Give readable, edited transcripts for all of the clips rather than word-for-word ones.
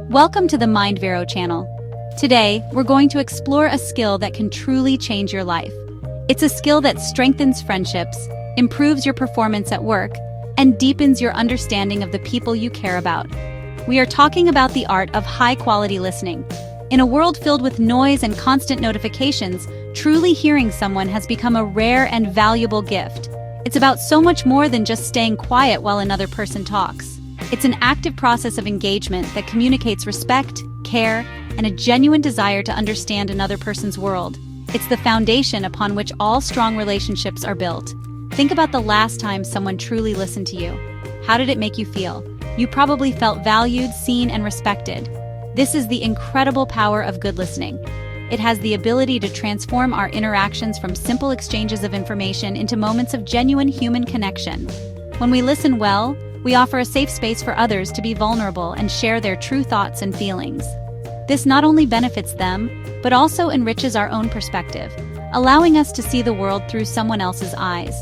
Welcome to the Mind Vero channel. Today, we're going to explore a skill that can truly change your life. It's a skill that strengthens friendships, improves your performance at work, and deepens your understanding of the people you care about. We are talking about the art of high-quality listening. In a world filled with noise and constant notifications, truly hearing someone has become a rare and valuable gift. It's about so much more than just staying quiet while another person talks. It's an active process of engagement that communicates respect, care, and a genuine desire to understand another person's world. It's the foundation upon which all strong relationships are built. Think about the last time someone truly listened to you. How did it make you feel? You probably felt valued, seen, and respected. This is the incredible power of good listening. It has the ability to transform our interactions from simple exchanges of information into moments of genuine human connection. When we listen well, we offer a safe space for others to be vulnerable and share their true thoughts and feelings. This not only benefits them, but also enriches our own perspective, allowing us to see the world through someone else's eyes.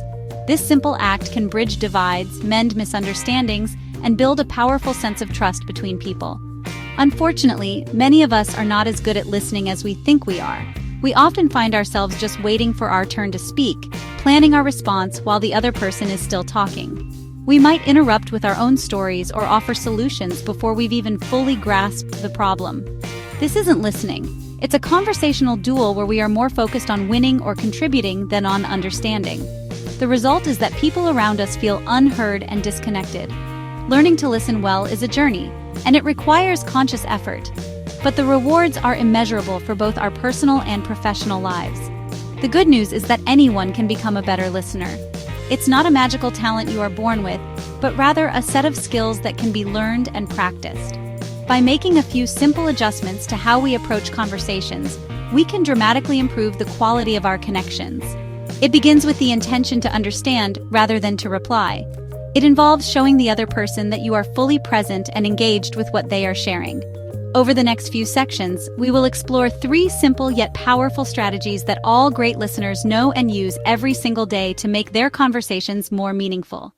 This simple act can bridge divides, mend misunderstandings, and build a powerful sense of trust between people. Unfortunately, many of us are not as good at listening as we think we are. We often find ourselves just waiting for our turn to speak, planning our response while the other person is still talking. We might interrupt with our own stories or offer solutions before we've even fully grasped the problem. This isn't listening. It's a conversational duel where we are more focused on winning or contributing than on understanding. The result is that people around us feel unheard and disconnected. Learning to listen well is a journey, and it requires conscious effort. But the rewards are immeasurable for both our personal and professional lives. The good news is that anyone can become a better listener. It's not a magical talent you are born with, but rather a set of skills that can be learned and practiced. By making a few simple adjustments to how we approach conversations, we can dramatically improve the quality of our connections. It begins with the intention to understand rather than to reply. It involves showing the other person that you are fully present and engaged with what they are sharing. Over the next few sections, we will explore 3 simple yet powerful strategies that all great listeners know and use every single day to make their conversations more meaningful.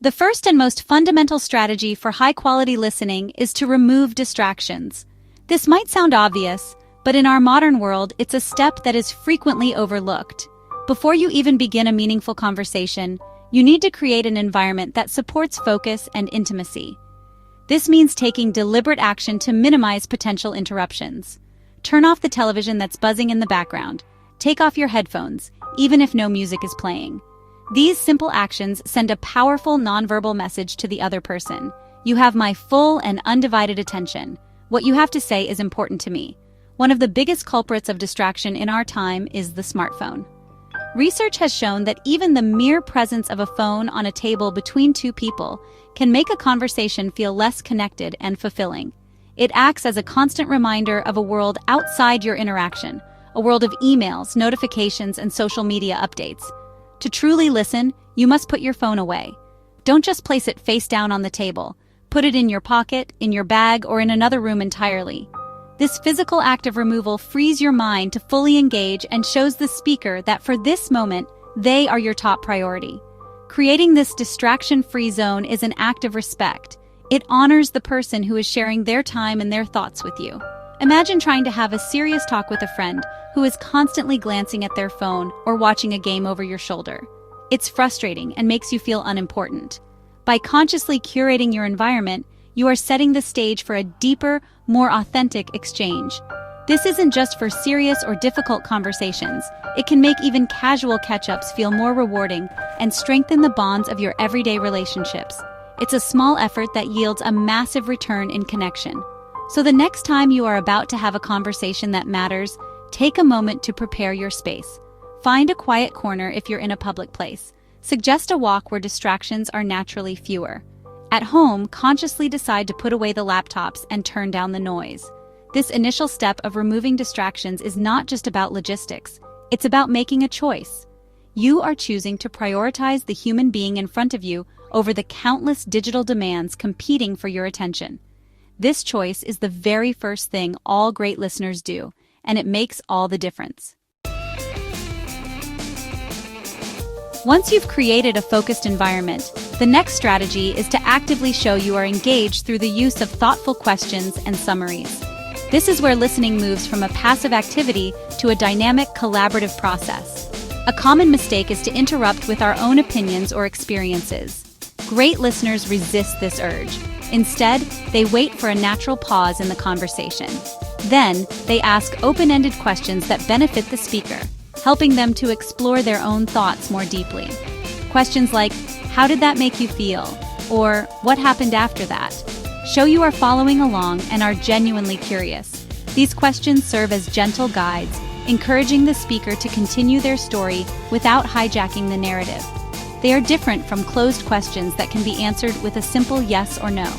The first and most fundamental strategy for high-quality listening is to remove distractions. This might sound obvious, but in our modern world, it's a step that is frequently overlooked. Before you even begin a meaningful conversation, you need to create an environment that supports focus and intimacy. This means taking deliberate action to minimize potential interruptions. Turn off the television that's buzzing in the background. Take off your headphones, even if no music is playing. These simple actions send a powerful nonverbal message to the other person. You have my full and undivided attention. What you have to say is important to me. One of the biggest culprits of distraction in our time is the smartphone. Research has shown that even the mere presence of a phone on a table between 2 people can make a conversation feel less connected and fulfilling. It acts as a constant reminder of a world outside your interaction, a world of emails, notifications, and social media updates. To truly listen, you must put your phone away. Don't just place it face down on the table. Put it in your pocket, in your bag, or in another room entirely. This physical act of removal frees your mind to fully engage and shows the speaker that for this moment, they are your top priority. Creating this distraction-free zone is an act of respect. It honors the person who is sharing their time and their thoughts with you. Imagine trying to have a serious talk with a friend who is constantly glancing at their phone or watching a game over your shoulder. It's frustrating and makes you feel unimportant. By consciously curating your environment, you are setting the stage for a deeper, more authentic exchange. This isn't just for serious or difficult conversations. It can make even casual catch-ups feel more rewarding and strengthen the bonds of your everyday relationships. It's a small effort that yields a massive return in connection. So the next time you are about to have a conversation that matters, take a moment to prepare your space. Find a quiet corner if you're in a public place. Suggest a walk where distractions are naturally fewer. At home, consciously decide to put away the laptops and turn down the noise. This initial step of removing distractions is not just about logistics. It's about making a choice. You are choosing to prioritize the human being in front of you over the countless digital demands competing for your attention. This choice is the very first thing all great listeners do, and it makes all the difference. Once you've created a focused environment, The next strategy is to actively show you are engaged through the use of thoughtful questions and summaries. This is where listening moves from a passive activity to a dynamic, collaborative process. A common mistake is to interrupt with our own opinions or experiences. Great listeners resist this urge. Instead, they wait for a natural pause in the conversation. Then, they ask open-ended questions that benefit the speaker, helping them to explore their own thoughts more deeply. Questions like, "How did that make you feel?" or "What happened after that?" show you are following along and are genuinely curious. These questions serve as gentle guides, encouraging the speaker to continue their story without hijacking the narrative. They are different from closed questions that can be answered with a simple yes or no.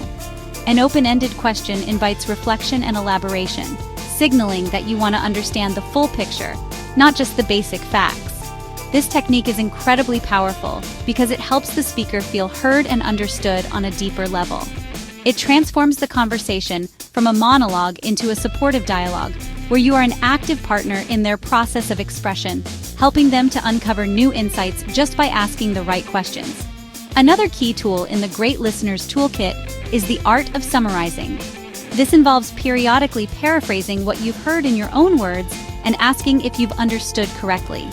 An open-ended question invites reflection and elaboration, signaling that you want to understand the full picture, not just the basic facts. This technique is incredibly powerful because it helps the speaker feel heard and understood on a deeper level. It transforms the conversation from a monologue into a supportive dialogue, where you are an active partner in their process of expression, helping them to uncover new insights just by asking the right questions. Another key tool in the Great Listeners Toolkit is the art of summarizing. This involves periodically paraphrasing what you've heard in your own words and asking if you've understood correctly.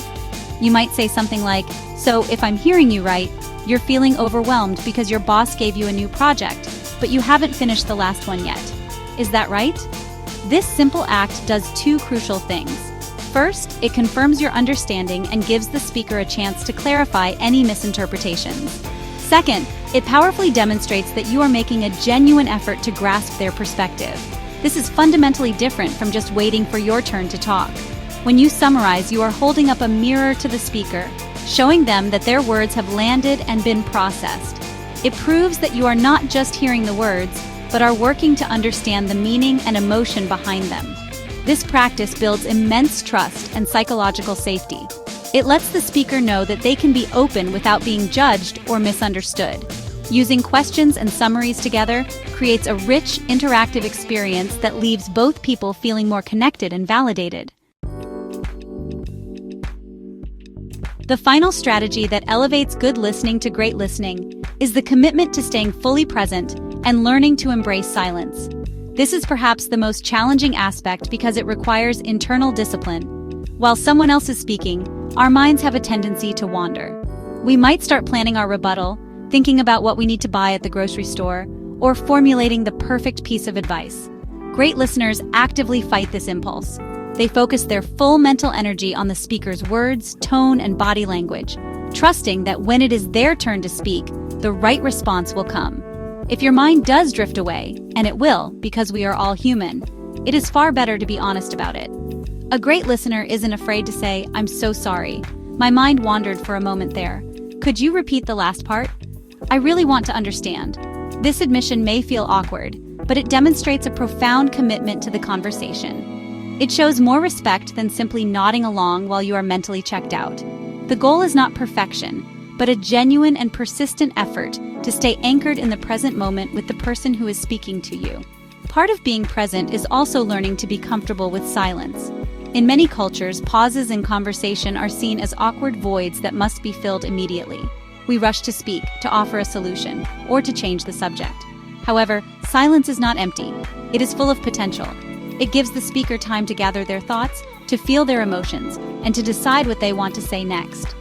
You might say something like, "So, if I'm hearing you right, you're feeling overwhelmed because your boss gave you a new project, but you haven't finished the last one yet. Is that right?" This simple act does two crucial things. First, it confirms your understanding and gives the speaker a chance to clarify any misinterpretations. Second, it powerfully demonstrates that you are making a genuine effort to grasp their perspective. This is fundamentally different from just waiting for your turn to talk. When you summarize, you are holding up a mirror to the speaker, showing them that their words have landed and been processed. It proves that you are not just hearing the words, but are working to understand the meaning and emotion behind them. This practice builds immense trust and psychological safety. It lets the speaker know that they can be open without being judged or misunderstood. Using questions and summaries together creates a rich, interactive experience that leaves both people feeling more connected and validated. The final strategy that elevates good listening to great listening is the commitment to staying fully present and learning to embrace silence. This is perhaps the most challenging aspect because it requires internal discipline. While someone else is speaking, our minds have a tendency to wander. We might start planning our rebuttal, thinking about what we need to buy at the grocery store, or formulating the perfect piece of advice. Great listeners actively fight this impulse. They focus their full mental energy on the speaker's words, tone, and body language, trusting that when it is their turn to speak, the right response will come. If your mind does drift away, and it will because we are all human, it is far better to be honest about it. A great listener isn't afraid to say, "I'm so sorry. My mind wandered for a moment there. Could you repeat the last part? I really want to understand." This admission may feel awkward, but it demonstrates a profound commitment to the conversation. It shows more respect than simply nodding along while you are mentally checked out. The goal is not perfection, but a genuine and persistent effort to stay anchored in the present moment with the person who is speaking to you. Part of being present is also learning to be comfortable with silence. In many cultures, pauses in conversation are seen as awkward voids that must be filled immediately. We rush to speak, to offer a solution, or to change the subject. However, silence is not empty. It is full of potential. It gives the speaker time to gather their thoughts, to feel their emotions, and to decide what they want to say next.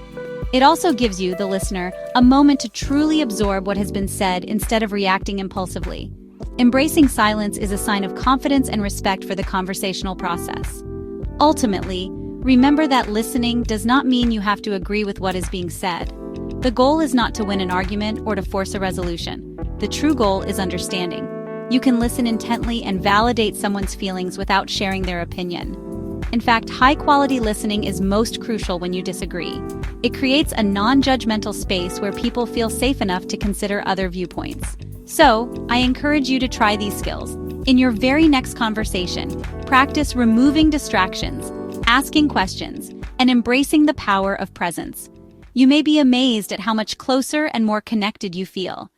It also gives you, the listener, a moment to truly absorb what has been said instead of reacting impulsively. Embracing silence is a sign of confidence and respect for the conversational process. Ultimately, remember that listening does not mean you have to agree with what is being said. The goal is not to win an argument or to force a resolution. The true goal is understanding. You can listen intently and validate someone's feelings without sharing their opinion. In fact, high-quality listening is most crucial when you disagree. It creates a non-judgmental space where people feel safe enough to consider other viewpoints. So, I encourage you to try these skills. In your very next conversation, practice removing distractions, asking questions, and embracing the power of presence. You may be amazed at how much closer and more connected you feel.